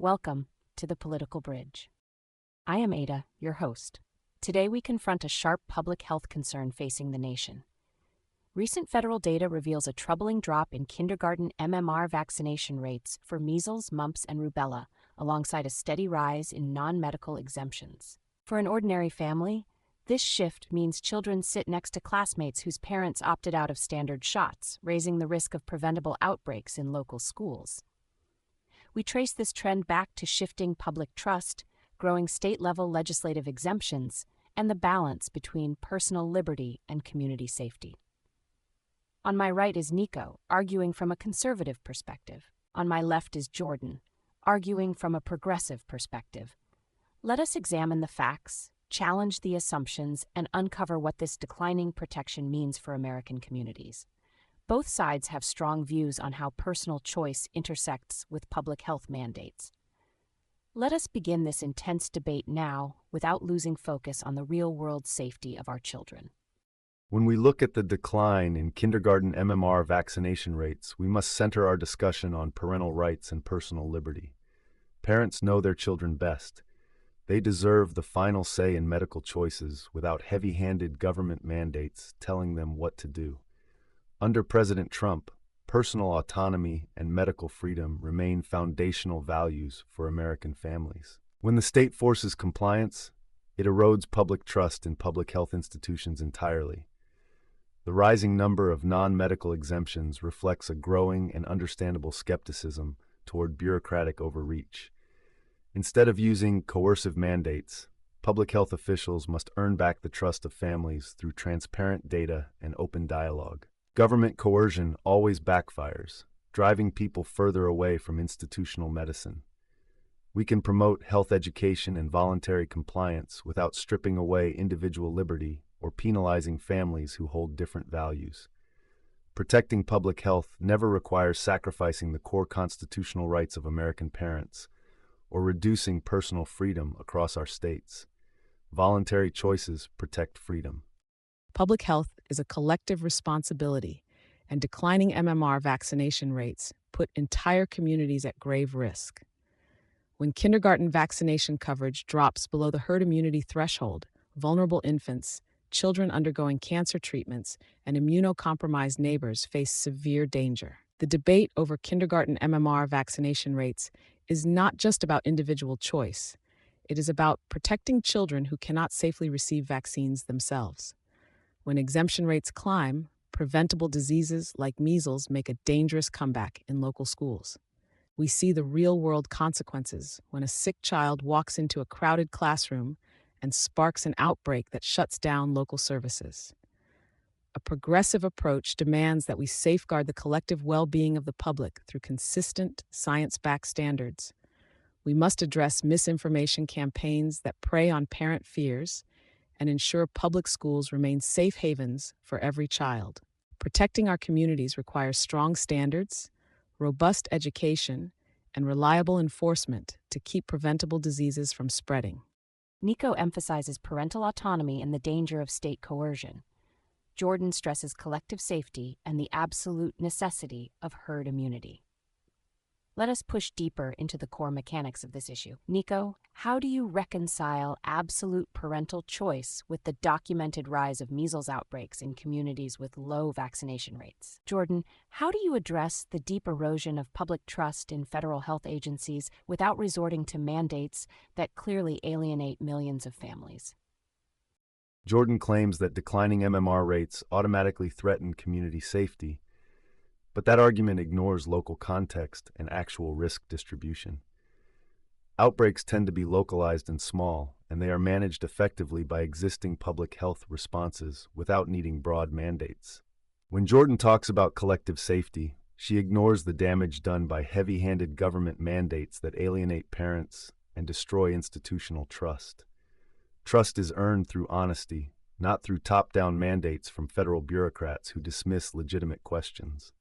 Welcome to the Political Bridge. I am Ada, your host. Today we confront a sharp public health concern facing the nation. Recent federal data reveals a troubling drop in kindergarten MMR vaccination rates for measles, mumps, and rubella, alongside a steady rise in non-medical exemptions. For an ordinary family, this shift means children sit next to classmates whose parents opted out of standard shots, raising the risk of preventable outbreaks in local schools. We trace this trend back to shifting public trust, growing state-level legislative exemptions, and the balance between personal liberty and community safety. On my right is Nico, arguing from a conservative perspective. On my left is Jordan, arguing from a progressive perspective. Let us examine the facts, challenge the assumptions, and uncover what this declining protection means for American communities. Both sides have strong views on how personal choice intersects with public health mandates. Let us begin this intense debate now without losing focus on the real-world safety of our children. When we look at the decline in kindergarten MMR vaccination rates, we must center our discussion on parental rights and personal liberty. Parents know their children best. They deserve the final say in medical choices without heavy-handed government mandates telling them what to do. Under President Trump, personal autonomy and medical freedom remain foundational values for American families. When the state forces compliance, it erodes public trust in public health institutions entirely. The rising number of non-medical exemptions reflects a growing and understandable skepticism toward bureaucratic overreach. Instead of using coercive mandates, public health officials must earn back the trust of families through transparent data and open dialogue. Government coercion always backfires, driving people further away from institutional medicine. We can promote health education and voluntary compliance without stripping away individual liberty or penalizing families who hold different values. Protecting public health never requires sacrificing the core constitutional rights of American parents or reducing personal freedom across our states. Voluntary choices protect freedom. Public health is a collective responsibility, and declining MMR vaccination rates put entire communities at grave risk. When kindergarten vaccination coverage drops below the herd immunity threshold, vulnerable infants, children undergoing cancer treatments, and immunocompromised neighbors face severe danger. The debate over kindergarten MMR vaccination rates is not just about individual choice. It is about protecting children who cannot safely receive vaccines themselves. When exemption rates climb, preventable diseases like measles make a dangerous comeback in local schools. We see the real-world consequences when a sick child walks into a crowded classroom and sparks an outbreak that shuts down local services. A progressive approach demands that we safeguard the collective well-being of the public through consistent, science-backed standards. We must address misinformation campaigns that prey on parent fears and ensure public schools remain safe havens for every child. Protecting our communities requires strong standards, robust education, and reliable enforcement to keep preventable diseases from spreading. Nico emphasizes parental autonomy and the danger of state coercion. Jordan stresses collective safety and the absolute necessity of herd immunity. Let us push deeper into the core mechanics of this issue. Nico, how do you reconcile absolute parental choice with the documented rise of measles outbreaks in communities with low vaccination rates? Jordan, how do you address the deep erosion of public trust in federal health agencies without resorting to mandates that clearly alienate millions of families? Jordan claims that declining MMR rates automatically threaten community safety, but that argument ignores local context and actual risk distribution. Outbreaks tend to be localized and small, and they are managed effectively by existing public health responses without needing broad mandates. When Jordan talks about collective safety, she ignores the damage done by heavy-handed government mandates that alienate parents and destroy institutional trust. Trust is earned through honesty, not through top-down mandates from federal bureaucrats who dismiss legitimate questions.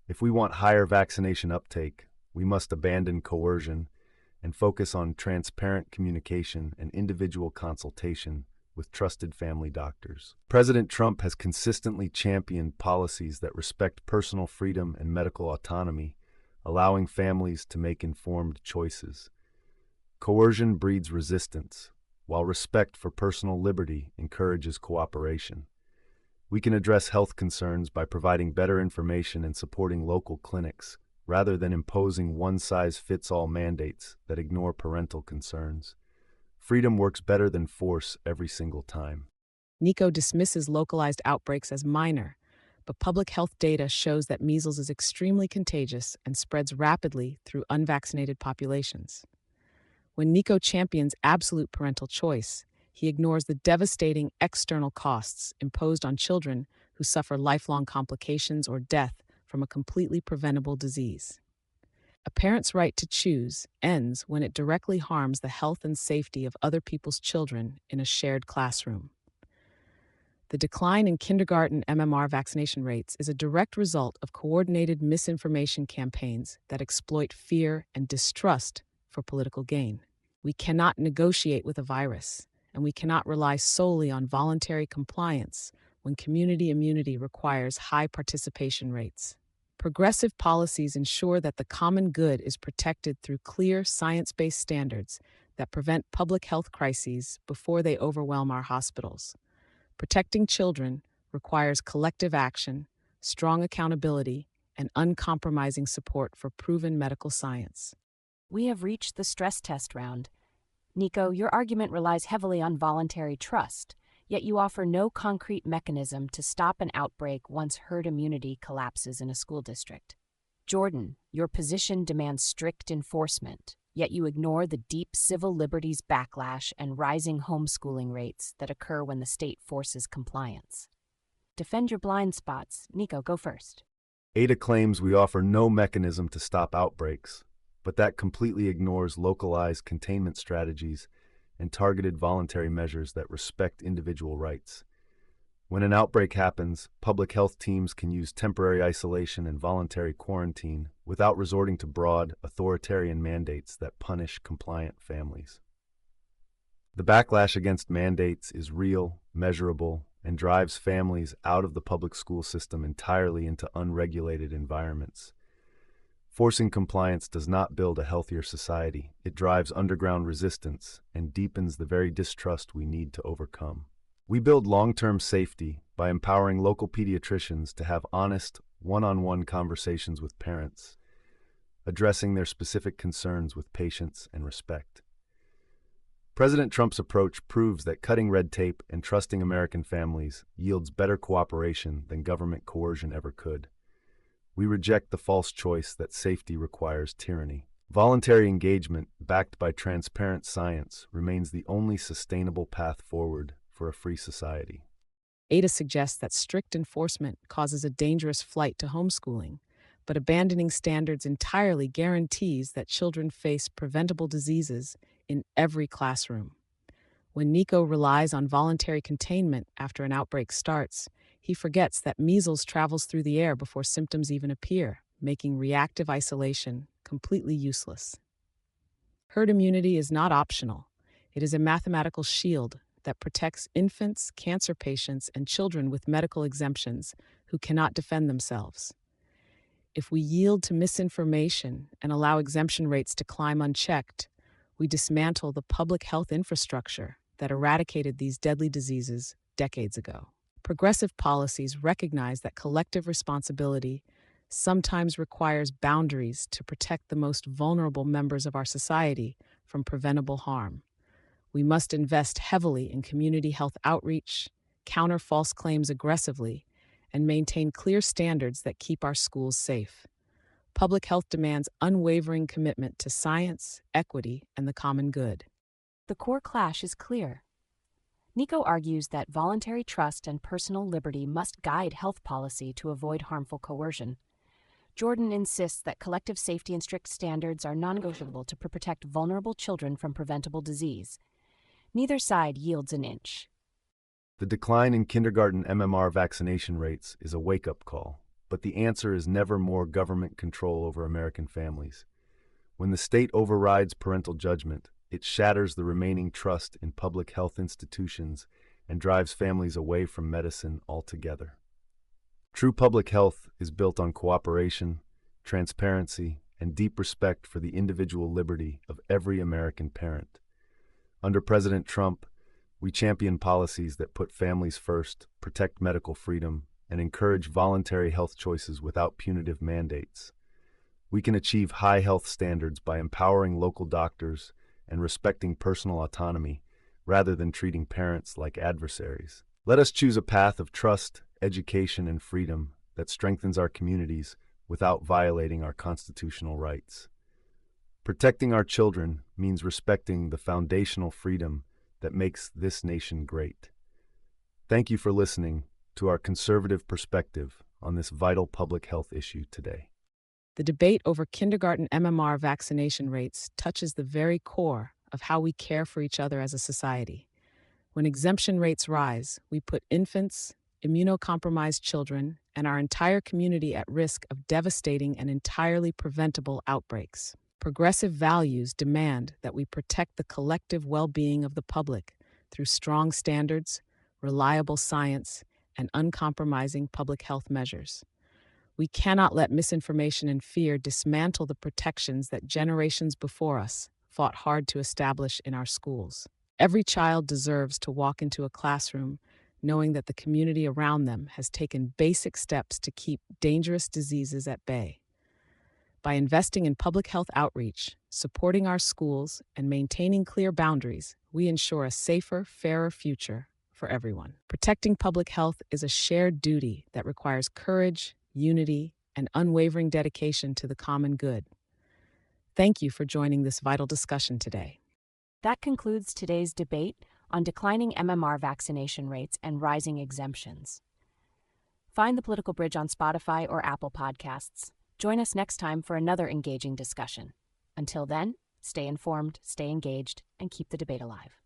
If we want higher vaccination uptake, we must abandon coercion and focus on transparent communication and individual consultation with trusted family doctors. President Trump has consistently championed policies that respect personal freedom and medical autonomy allowing families to make informed choices. Coercion breeds resistance, while respect for personal liberty encourages cooperation. We can address health concerns by providing better information and supporting local clinics, rather than imposing one-size-fits-all mandates that ignore parental concerns. Freedom works better than force every single time. Nico dismisses localized outbreaks as minor, but public health data shows that measles is extremely contagious and spreads rapidly through unvaccinated populations. When Nico champions absolute parental choice, he ignores the devastating external costs imposed on children who suffer lifelong complications or death from a completely preventable disease. A parent's right to choose ends when it directly harms the health and safety of other people's children in a shared classroom. The decline in kindergarten MMR vaccination rates is a direct result of coordinated misinformation campaigns that exploit fear and distrust for political gain. We cannot negotiate with a virus, and we cannot rely solely on voluntary compliance when community immunity requires high participation rates. Progressive policies ensure that the common good is protected through clear, science-based standards that prevent public health crises before they overwhelm our hospitals. Protecting children requires collective action, strong accountability, and uncompromising support for proven medical science. We have reached the stress test round. Nico, your argument relies heavily on voluntary trust, yet you offer no concrete mechanism to stop an outbreak once herd immunity collapses in a school district. Jordan, your position demands strict enforcement, yet you ignore the deep civil liberties backlash and rising homeschooling rates that occur when the state forces compliance. Defend your blind spots. Nico, go first. Ada claims we offer no mechanism to stop outbreaks, but that completely ignores localized containment strategies and targeted voluntary measures that respect individual rights. When an outbreak happens, public health teams can use temporary isolation and voluntary quarantine without resorting to broad, authoritarian mandates that punish compliant families. The backlash against mandates is real, measurable, and drives families out of the public school system entirely into unregulated environments. Forcing compliance does not build a healthier society. It drives underground resistance and deepens the very distrust we need to overcome. We build long-term safety by empowering local pediatricians to have honest, one-on-one conversations with parents, addressing their specific concerns with patience and respect. President Trump's approach proves that cutting red tape and trusting American families yields better cooperation than government coercion ever could. We reject the false choice that safety requires tyranny. Voluntary engagement, backed by transparent science, remains the only sustainable path forward for a free society. Ada suggests that strict enforcement causes a dangerous flight to homeschooling, but abandoning standards entirely guarantees that children face preventable diseases in every classroom. When Nico relies on voluntary containment after an outbreak starts, he forgets that measles travels through the air before symptoms even appear, making reactive isolation completely useless. Herd immunity is not optional. It is a mathematical shield that protects infants, cancer patients, and children with medical exemptions who cannot defend themselves. If we yield to misinformation and allow exemption rates to climb unchecked, we dismantle the public health infrastructure that eradicated these deadly diseases decades ago. Progressive policies recognize that collective responsibility sometimes requires boundaries to protect the most vulnerable members of our society from preventable harm. We must invest heavily in community health outreach, counter false claims aggressively, and maintain clear standards that keep our schools safe. Public health demands unwavering commitment to science, equity, and the common good. The core clash is clear. Nico argues that voluntary trust and personal liberty must guide health policy to avoid harmful coercion. Jordan insists that collective safety and strict standards are non-negotiable to protect vulnerable children from preventable disease. Neither side yields an inch. The decline in kindergarten MMR vaccination rates is a wake-up call, but the answer is never more government control over American families. When the state overrides parental judgment, it shatters the remaining trust in public health institutions and drives families away from medicine altogether. True public health is built on cooperation, transparency, and deep respect for the individual liberty of every American parent. Under President Trump, we champion policies that put families first, protect medical freedom, and encourage voluntary health choices without punitive mandates. We can achieve high health standards by empowering local doctors and respecting personal autonomy rather than treating parents like adversaries. Let us choose a path of trust, education, and freedom that strengthens our communities without violating our constitutional rights. Protecting our children means respecting the foundational freedom that makes this nation great. Thank you for listening to our conservative perspective on this vital public health issue today. The debate over kindergarten MMR vaccination rates touches the very core of how we care for each other as a society. When exemption rates rise, we put infants, immunocompromised children, and our entire community at risk of devastating and entirely preventable outbreaks. Progressive values demand that we protect the collective well-being of the public through strong standards, reliable science, and uncompromising public health measures. We cannot let misinformation and fear dismantle the protections that generations before us fought hard to establish in our schools. Every child deserves to walk into a classroom knowing that the community around them has taken basic steps to keep dangerous diseases at bay. By investing in public health outreach, supporting our schools, and maintaining clear boundaries, we ensure a safer, fairer future for everyone. Protecting public health is a shared duty that requires courage, unity, and unwavering dedication to the common good. Thank you for joining this vital discussion today. That concludes today's debate on declining MMR vaccination rates and rising exemptions. Find The Political Bridge on Spotify or Apple Podcasts. Join us next time for another engaging discussion. Until then, stay informed, stay engaged, and keep the debate alive.